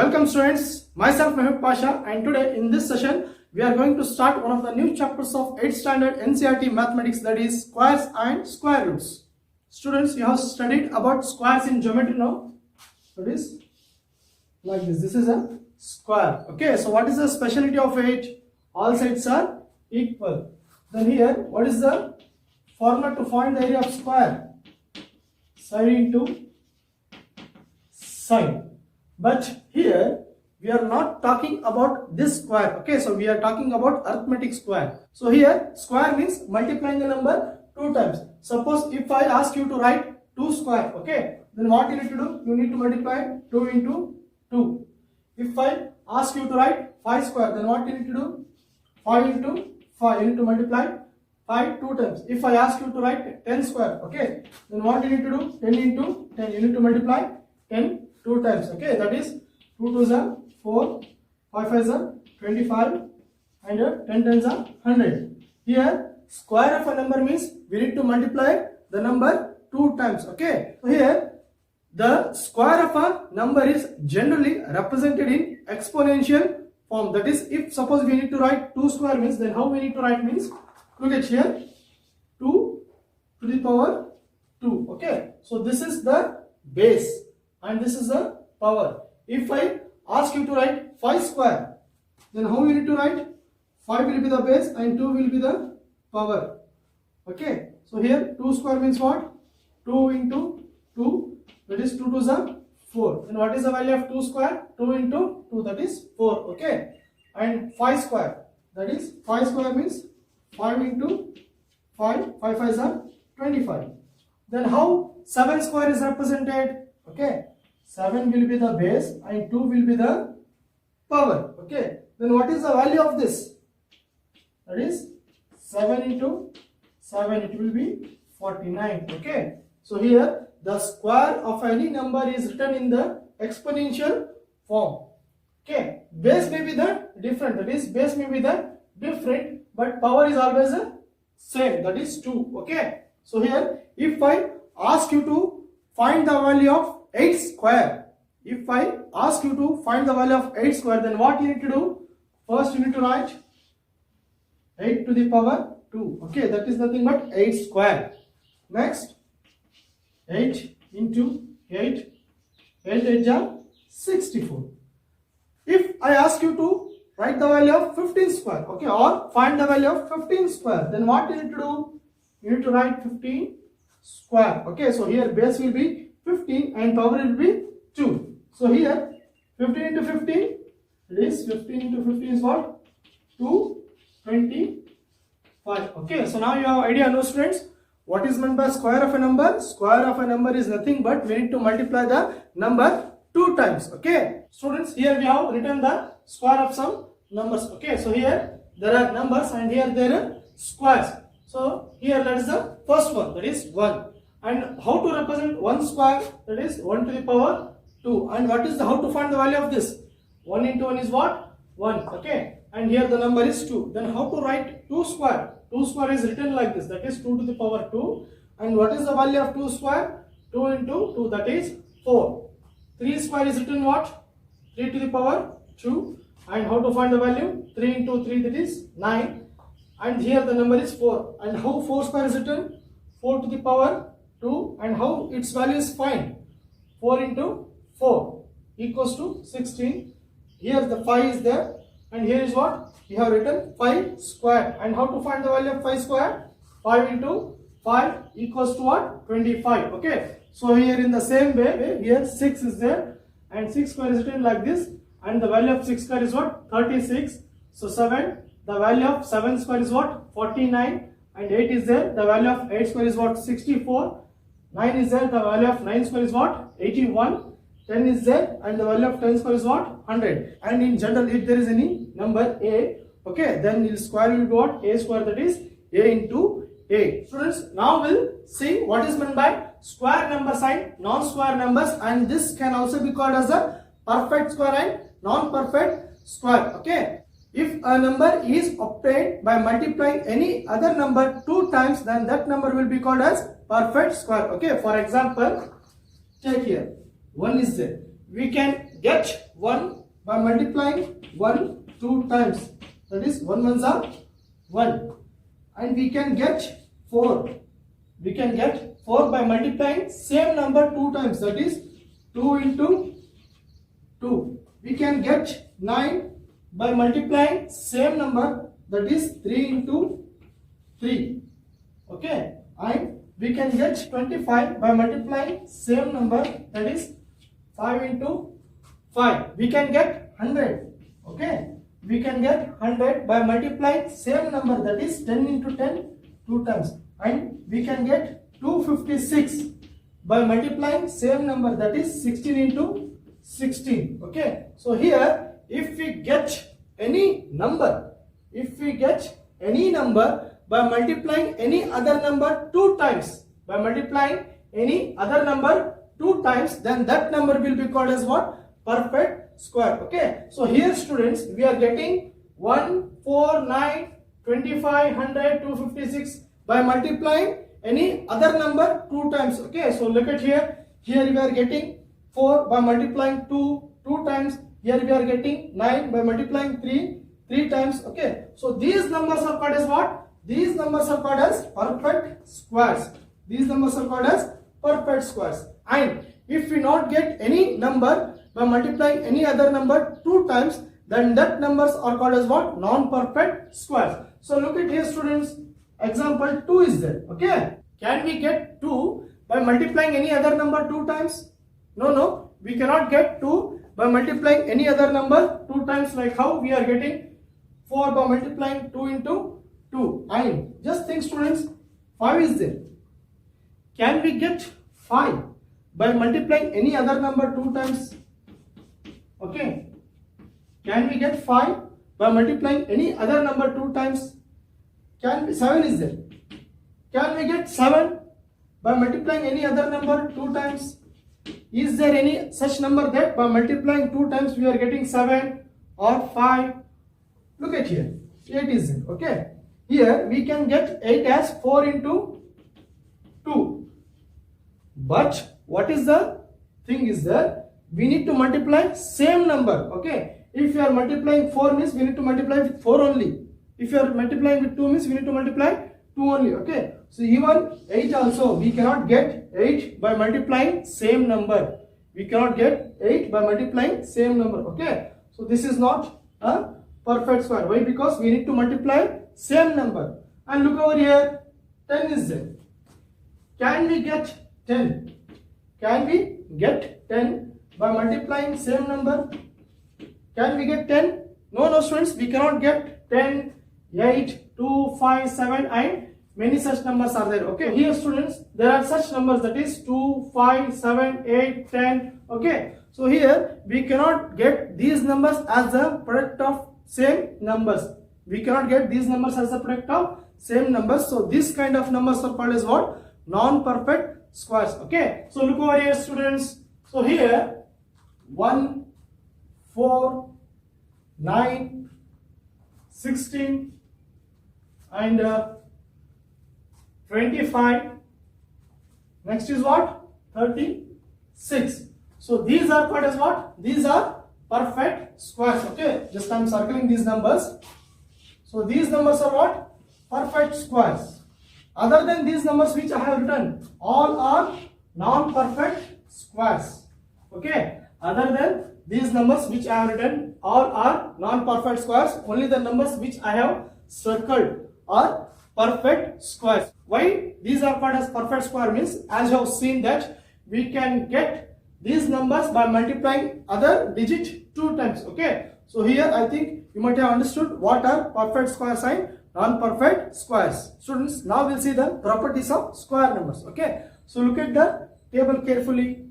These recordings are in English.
Welcome students, myself Mehak Pasha, and today in this session we are going to start one of the new chapters of 8th standard NCERT mathematics, that is squares and square roots. Students, you have studied about squares in geometry now. That is like this is a square. Okay, so what is the speciality of it? All sides are equal. Then here, what is the formula to find the area of square? Side into side. But here we are not talking about this square. Okay, so we are talking about arithmetic square. So here square means multiplying the number 2 times. Suppose if I ask you to write 2 square, okay, then what you need to do? You need to multiply 2 into 2. If I ask you to write 5 square, then what you need to do? 5 into 5. You need to multiply 5 2 times. If I ask you to write 10 square, okay, then what you need to do? 10 into 10. You need to multiply 10 2 times. Okay, that is 2 2s are 4, 5 5s are 25, and 10 10s are 100. Here square of a number means we need to multiply the number 2 times. Okay, so here the square of a number is generally represented in exponential form. That is, if suppose we need to write 2 square means, then how we need to write means, look at here, 2 to the power 2. Okay, so this is the base and this is the power. If I ask you to write 5 square, then how you need to write? 5 will be the base and 2 will be the power. Okay, so here 2 square means what? 2 into 2, that is 2 2s are 4. Then what is the value of 2 square? 2 into 2, that is 4. Okay, and 5 square, that is 5 square means 5 into 5, 5 5s are 25. Then how 7 square is represented? Okay, 7 will be the base and 2 will be the power. Okay, then what is the value of this? That is 7 into 7, it will be 49. Okay, so here the square of any number is written in the exponential form. Okay, base may be the different, that is base may be the different, but power is always the same, that is 2. Okay, so here if I ask you to find the value of 8 square, if I ask you to find the value of 8 square, then what you need to do? First you need to write 8 to the power 2. Okay, that is nothing but 8 square. Next 8 into 8, 8 8 are 64. If I ask you to write the value of 15 square, okay, or find the value of 15 square, then what you need to do? You need to write 15 square. Okay, so here base will be 15 and power will be 2. So here 15 into 15, it is 15 into 15 is what? 225. Okay, so now you have idea, no students, what is meant by square of a number? Square of a number is nothing but we need to multiply the number 2 times. Okay, students, here we have written the square of some numbers. Okay, so here there are numbers and here there are squares. So here that is the first one, that is 1. And how to represent 1 square? That is 1 to the power 2. And what is the, how to find the value of this? 1 into 1 is what? 1. Okay, and here the number is 2. Then how to write 2 square? 2 square is written like this, that is 2 to the power 2. And what is the value of 2 square? 2 into 2, that is 4. 3 square is written what? 3 to the power 2. And how to find the value? 3 into 3, that is 9. And here the number is 4. And how 4 square is written? 4 to the power 2. And how its value is find? 4 into 4 equals to 16. Here the 5 is there. And here is what? We have written 5 square. And how to find the value of 5 square? 5 into 5 equals to what? 25. Okay. So here in the same way, here 6 is there. And 6 square is written like this. And the value of 6 square is what? 36. So 7. The value of 7 square is what? 49. And 8 is there. The value of 8 square is what? 64. 9 is there. The value of 9 square is what? 81. 10 is there. And the value of 10 square is what? 100. And in general, if there is any number a, okay, then the square will be what? A square, that is a into a. Students, now we'll see what is meant by square number sign, non-square numbers, and this can also be called as a perfect square and non-perfect square. Okay, if a number is obtained by multiplying any other number 2 times, then that number will be called as perfect square. Okay, for example, take here 1 is there. We can get 1 by multiplying 1 2 times. That is 1 ones are 1. And we can get 4. We can get 4 by multiplying same number 2 times. That is 2 into 2. We can get 9 by multiplying same number. That is 3 into 3. Okay. And we can get 25 by multiplying same number. That is 5 into 5. We can get 100. Okay. We can get 100 by multiplying same number. That is 10 into 10 2 times. And we can get 256 by multiplying same number. That is 16 into 16. Okay. So here if we get any number, by multiplying any other number 2 times, then that number will be called as what? Perfect square. Okay. So here students, we are getting 1, 4, 9, 25, 100, 256 by multiplying any other number 2 times. Okay. So look at here. Here we are getting 4 by multiplying 2 times. Here we are getting 9 by multiplying 3 times. Okay. So these numbers are called as what? These numbers are called as perfect squares. And if we not get any number by multiplying any other number 2 times, then that numbers are called as what? Non-perfect squares. So look at here students. Example 2 is there. Okay. Can we get 2 by multiplying any other number 2 times? No. We cannot get 2 by multiplying any other number 2 times. Like how we are getting 4 by multiplying 2 into 2. And just think students, 5 is there. Can we get 5 by multiplying any other number 2 times? Okay. Can we get 5 by multiplying any other number 2 times? 7 is there. Can we get 7 by multiplying any other number 2 times? Is there any such number that by multiplying 2 times we are getting 7 or 5? Look at here. 8 is there. Okay. Here we can get 8 as 4 into 2. But what is the thing is that we need to multiply same number. Okay. If you are multiplying 4 means we need to multiply with 4 only. If you are multiplying with 2 means we need to multiply 2 only. Okay. So even 8 also we cannot get 8 by multiplying same number. Okay. So this is not a perfect square. Why? Because we need to multiply same number. And look over here. 10 is there. Can we get 10? Can we get 10 by multiplying same number? Can we get 10? No students, we cannot get 10, 8, 2, 5, 7 and many such numbers are there. Okay. Here students, there are such numbers, that is 2, 5, 7, 8, 10. Okay. So here we cannot get these numbers as the product of same numbers. So this kind of numbers are called as what? Non-perfect squares. Okay. So look over here students. So here 1, 4, 9, 16 and 25. Next is what? 36. So these are called as what? These are perfect squares. Okay. Just I am circling these numbers. So these numbers are what? Perfect squares. Other than these numbers which I have written, all are non-perfect squares. Okay. Other than these numbers which I have written, all are non-perfect squares. Only the numbers which I have circled are perfect squares. Why these are called as perfect square means, as you have seen that we can get these numbers by multiplying other digit 2 times. Okay. So here I think you might have understood what are perfect squares and non-perfect squares. Students, now we'll see the properties of square numbers. Okay. So look at the table carefully.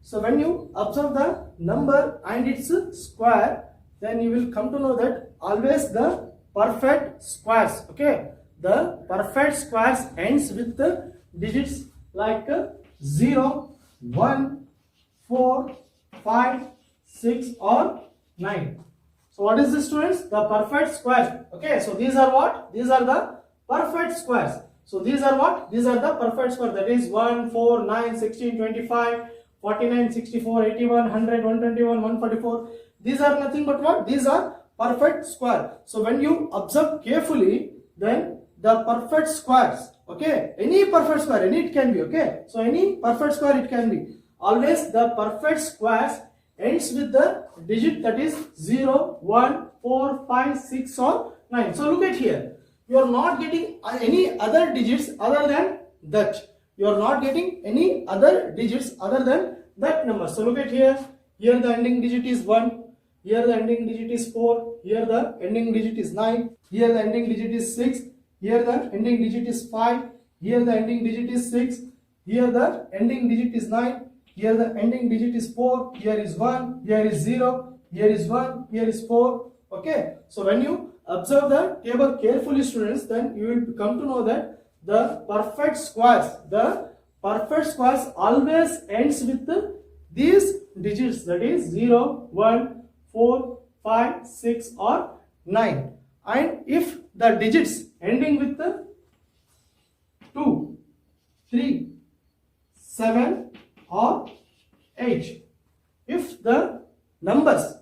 So when you observe the number and its square, then you will come to know that always the perfect squares. Okay. The perfect squares ends with the digits like 0, 1, 4, 5, 6 or 9. So what is this students? The perfect squares. Okay. So these are what? These are the perfect squares. So these are what? These are the perfect squares. That is 1, 4, 9, 16, 25, 49, 64, 81, 100, 121, 144. These are nothing but what? These are perfect square. So when you observe carefully, then the perfect squares, okay, any perfect square, any it can be, okay, so any perfect square it can be. Always the perfect squares ends with the digit that is 0, 1, 4, 5, 6 or 9. So look at here. You are not getting any other digits other than that. You are not getting any other digits other than that number. So look at here. Here the ending digit is 1. Here the ending digit is 4. Here the ending digit is 9. Here the ending digit is 6. Here the ending digit is 5. Here the ending digit is 6. Here the ending digit is 9. Here the ending digit is 4. Here is 1. Here is 0. Here is 1. Here is 4. Okay. So when you observe the table carefully, students, then you will come to know that the perfect squares always ends with these digits, that is 0, 1, 4, 5, 6 or 9. And if the digits ending with the 2, 3, 7 or 8, if the numbers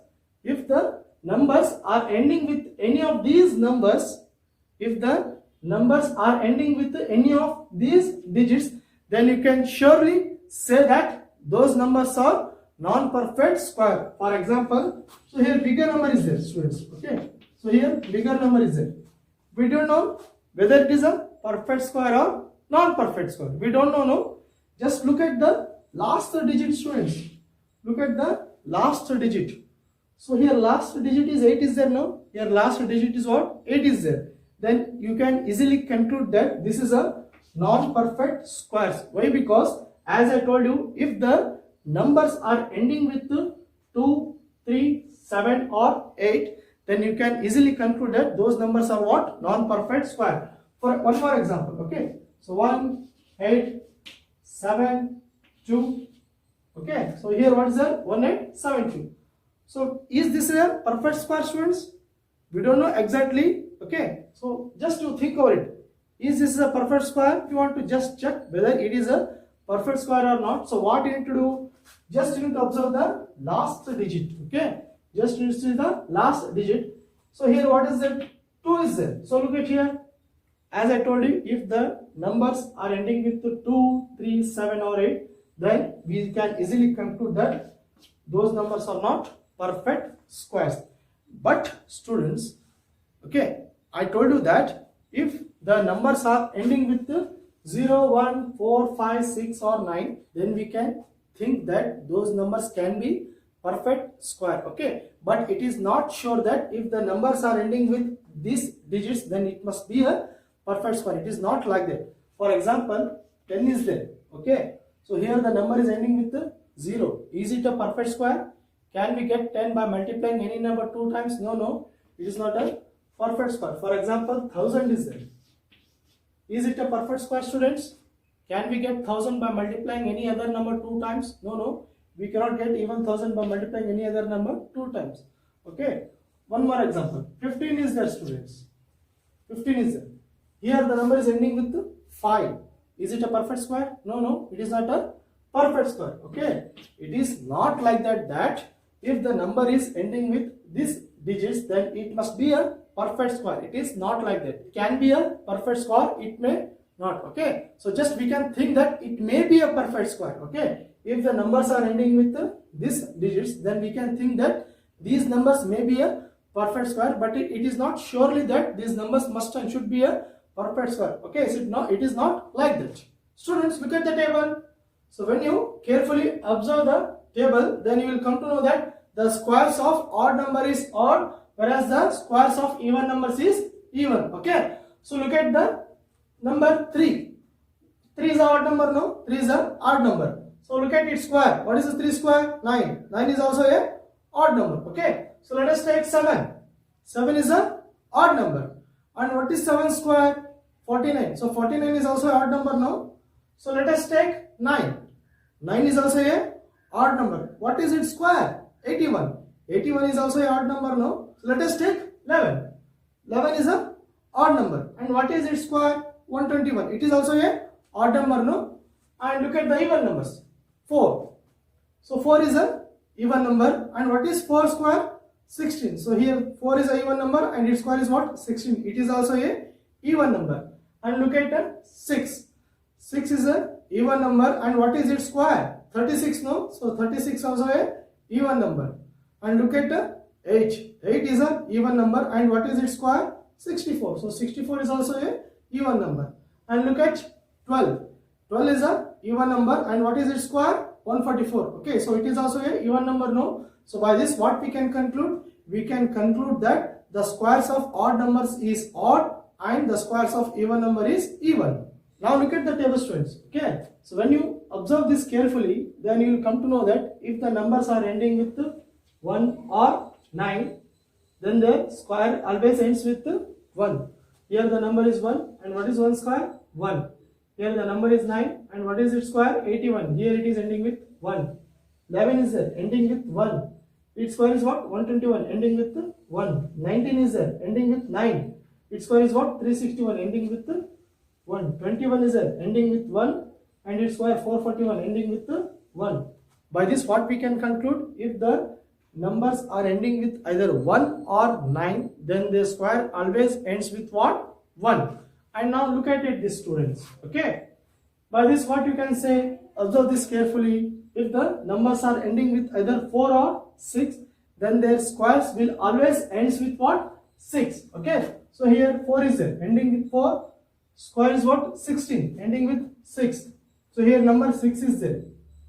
are ending with any of these numbers, if the numbers are ending with any of these digits, then you can surely say that those numbers are non-perfect square. For example, so here bigger number is there, students, okay, so here bigger number is there. We don't know whether it is a perfect square or non-perfect square. We don't know, no. Just look at the last digit, students. Look at the last digit. So here last digit is 8 is there, no? Here last digit is what? 8 is there. Then you can easily conclude that this is a non-perfect squares. Why? Because as I told you, if the numbers are ending with 2, 3, 7 or 8, then you can easily conclude that those numbers are what? Non-perfect square. For one more example, okay. So 1, 8, 7, 2. Okay. So here what is that? 1, 8, 7, 2. So is this a perfect square, students? We don't know exactly. Okay. So just to think about it. Is this a perfect square? If you want to just check whether it is a perfect square or not. So what you need to do? Just you need to observe the last digit. Okay. Just you need to see the last digit. So here what is it? 2 is there. So look at here. As I told you, if the numbers are ending with 2, 3, 7 or 8, then we can easily conclude that those numbers are not perfect squares. But students, okay, I told you that if the numbers are ending with 0, 1, 4, 5, 6 or 9, then we can think that those numbers can be perfect square. Okay, but it is not sure that if the numbers are ending with these digits, then it must be a perfect square. It is not like that. For example, 10 is there. Okay, so here the number is ending with 0. Is it a perfect square? Can we get 10 by multiplying any number 2 times? No, no. It is not a perfect square. For example, 1000 is there. Is it a perfect square, students? Can we get 1000 by multiplying any other number 2 times? No, no. We cannot get even 1000 by multiplying any other number 2 times. Okay. One more example. 15 is there, students. 15 is there. Here the number is ending with 5. Is it a perfect square? No, no. It is not a perfect square. Okay. It is not like that if the number is ending with these digits, then it must be a perfect square. It is not like that. It can be a perfect square, it may not. Okay. So just we can think that it may be a perfect square. Okay. If the numbers are ending with these digits, then we can think that these numbers may be a perfect square, but it is not surely that these numbers must and should be a perfect square. Okay. So it is not like that. Students, look at the table. So when you carefully observe the table, then you will come to know that the squares of odd number is odd, whereas the squares of even numbers is even. Okay. So look at the number 3. 3 is an odd number, no? 3 is an odd number. So look at its square. What is the 3 square? 9. 9 is also a odd number. Okay. So let us take 7. 7 is a odd number. And what is 7 square? 49. So 49 is also an odd number now. So let us take 9. 9 is also a odd number. What is its square? 81. 81 is also a odd number now. So let us take 11. 11 is a odd number. And what is its square? 121. It is also a odd number, no? And look at the even numbers. 4. So 4 is a even number, and what is 4 square? 16. So here 4 is a even number and its square is what? 16. It is also a even number. And look at 6. 6 is a even number, and what is its square? 36, no? So 36 also a even number. And look at 8. 8 is a even number, and what is its square? 64. So 64 is also a even number. And look at 12. 12 is a even number, and what is its square? 144. Okay, so it is also a even number, no? So by this what we can conclude? We can conclude that the squares of odd numbers is odd and the squares of even number is even. Now look at the table, students. Okay, so when you observe this carefully, then you will come to know that if the numbers are ending with 1 or 9, then the square always ends with 1. Here the number is 1, and what is 1 square? 1. Here the number is 9, and what is its square? 81. Here it is ending with 1. 11 is there, ending with 1. Its square is what? 121, ending with 1. 19 is there, ending with 9. Its square is what? 361, ending with 1. 21 is there, ending with 1. And its square 441, ending with 1. By this what we can conclude? If the numbers are ending with either 1 or 9, then the square always ends with what? 1. And now look at it, these students. Okay. By this what you can say? Observe this carefully. If the numbers are ending with either 4 or 6, then their squares will always ends with what? 6. Okay. So here 4 is there, ending with 4. Square is what? 16, ending with 6. So here number 6 is there.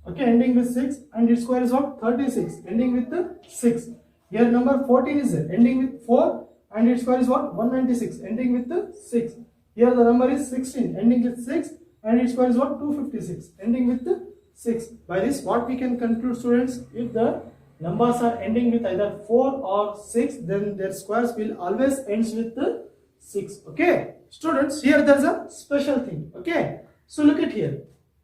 Okay, ending with 6, and its square is what? 36, ending with 6. Here number 14 is there, ending with 4, and its square is what? 196, ending with 6. Here the number is 16, ending with 6, and its square is what? 256, ending with 6. By this what we can conclude, students? If the numbers are ending with either 4 or 6, then their squares will always ends with 6. Okay, students, here there is a special thing. Okay, so look at here.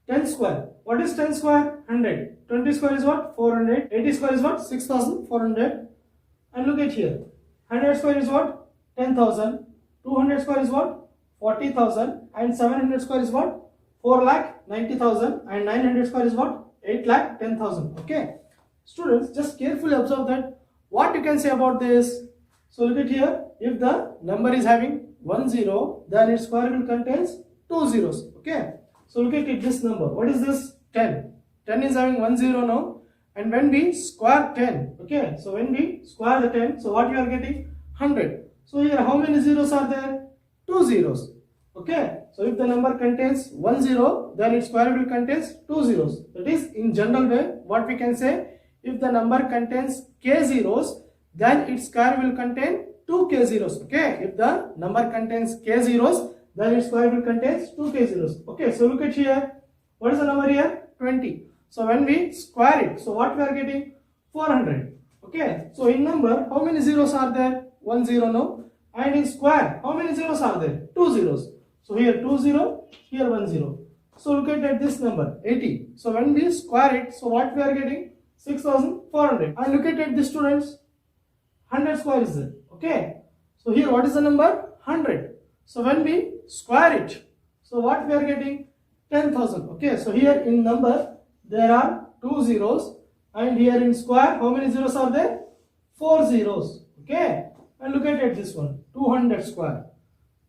10 square. What is 10 square? 100. 20 square is what? 400. 80 square is what? 6400. And look at here. 100 square is what? 10,000. 200 square is what? 40,000. And 700 square is what? 4,90,000. And 900 square is what? 8,10,000. Okay. Students, just carefully observe that. What you can say about this? So look at here. If the number is having 1 0, then its square will contains 2 zeros. Okay. So look at it, this number. What is this? 10. 10 is having 1 0 now. And when we square 10, okay, so when we square the 10, so what you are getting? 100. So here how many zeros are there? 2 zeros. Okay. So if the number contains 1 0, then its square will contains 2 zeros. That is, in general way, what we can say, if the number contains k zeros, then its square will contain 2k zeros. Okay. If the number contains k zeros, then its square will contains 2k zeros. Okay, so look at here. What is the number here? 20. So when we square it, so what we are getting? 400. Okay, so in number, how many zeros are there? 1 0 no. And in square, how many zeros are there? 2 zeros. So here 2 0, here 1 0. So look at this number, 80. So when we square it, so what we are getting? 6400. And look at this, students. 100 square is there. Okay, so here what is the number? 100. So when we square it, so what we are getting? 10,000. Okay, so here in number there are 2 zeros, and here in square how many zeros are there? 4 zeros. Okay, and look at this one, 200 square.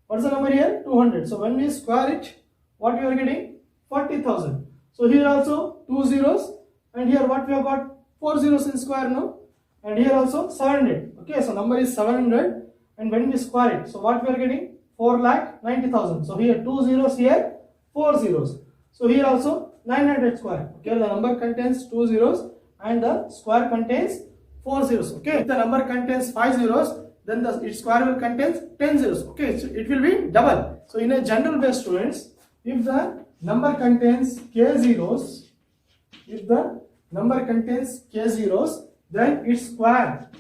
What is the number here? 200. So when we square it, what we are getting? 40,000. So here also 2 zeros, and here what we have got? 4 zeros in square now, and here also 700. Okay, so number is 700, and when we square it, so what we are getting? 4,90,000. So here 2 zeros, here 4 zeros. So here also 900 square. Okay, the number contains 2 zeros and the square contains 4 zeros. Okay, if the number contains 5 zeros, then its square will contains 10 zeros. Okay, so it will be double. So in a general way, students, if the number contains k zeros, then its square,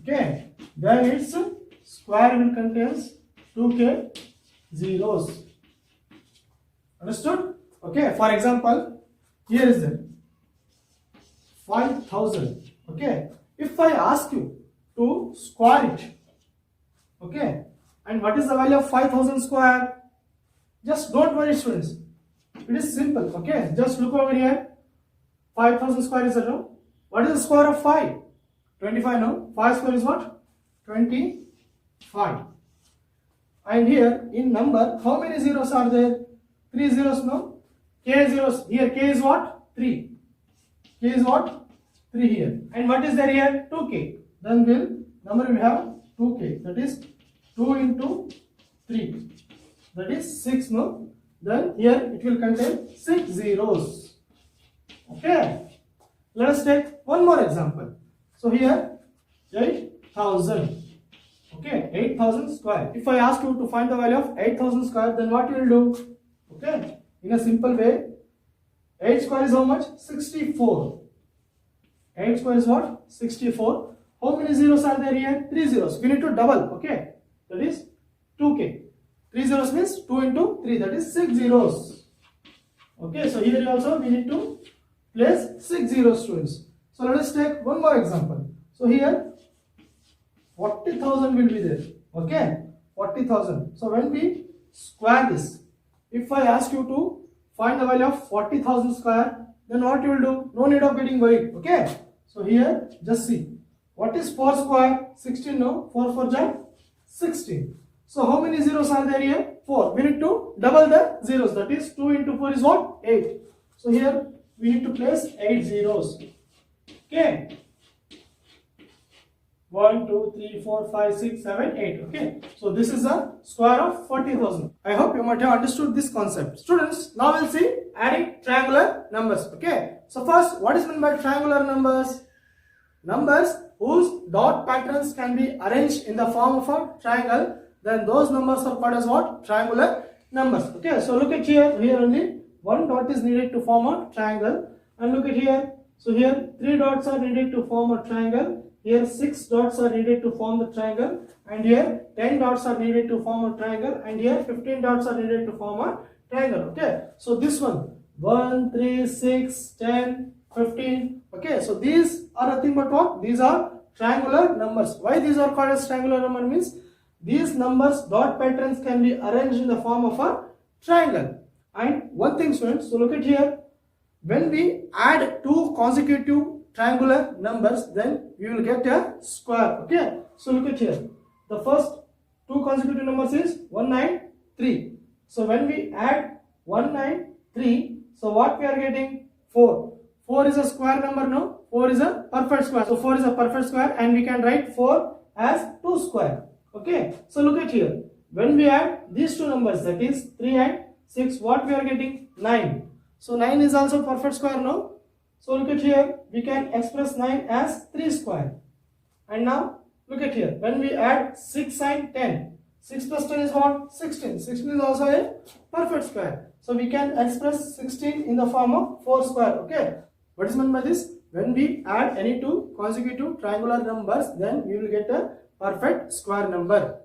okay, then its square will contains 2k zeros. Understood? Okay, for example, here is it 5,000. Okay, if I ask you to square it, okay, and what is the value of 5,000 square? Just don't worry, students, it is simple. Okay, just look over here. 5,000 square is that no? What is the square of 5? 25 no? 5 square is what? 25. And here in number, how many zeros are there? 3 zeros no? K zeros. Here K is what? 3. K is what? 3 here. And what is there here? 2K. Then number we have 2K. That is 2 into 3. That is 6 no? Then here it will contain 6 zeros. Okay. Let us take one more example. So here 8,000. Okay, 8,000 square. If I ask you to find the value of 8,000 square, then what you will do? Okay, in a simple way, 8 square is how much? 64. 8 square is what? 64. How many zeros are there here? 3 zeros. We need to double. Okay, that is 2K. 3 zeros means 2 into 3. That is 6 zeros. Okay, so here also we need to place 6 zeros, students. So let us take one more example. So here 40,000 will be there. Okay, 40,000. So when we square this, if I ask you to find the value of 40,000 square, then what you will do? No need of getting worried. Okay, so here just see. What is 4 square? 16 no? 4 for jam 16. So how many zeros are there here? 4. We need to double the zeros. That is 2 into 4 is what? 8. So here we need to place 8 zeros. Okay. 1, 2, 3, 4, 5, 6, 7, 8. Okay. So this is a square of 40,000. I hope you might have understood this concept. Students, now we'll see adding triangular numbers. Okay. So first, what is meant by triangular numbers? Numbers whose dot patterns can be arranged in the form of a triangle, then those numbers are called as what? Triangular numbers. Okay. So look at here. Here only one dot is needed to form a triangle. And look at here. So here 3 dots are needed to form a triangle. Here 6 dots are needed to form the triangle, and here 10 dots are needed to form a triangle, and here 15 dots are needed to form a triangle. Okay, so this one 1, 3, 6, 10, 15. Okay, so these are nothing but what? These are triangular numbers. Why these are called as triangular number means these numbers dot patterns can be arranged in the form of a triangle. And one thing, students, so look at here. When we add two consecutive triangular numbers, then we will get a square. Okay, so look at here. The first two consecutive numbers is 193. So when we add 193, so what we are getting? 4. 4 is a square number, no? 4 is a perfect square. So 4 is a perfect square, and we can write 4 as 2 square. Okay, so look at here. When we add these two numbers, that is 3 and 6, what we are getting? 9. So 9 is also perfect square, no? So look at here, we can express 9 as 3 square. And now look at here, when we add 6 and 10, 6 plus 10 is what? 16. 16 is also a perfect square. So we can express 16 in the form of 4 square. Okay, what is meant by this? When we add any two consecutive triangular numbers, then we will get a perfect square number.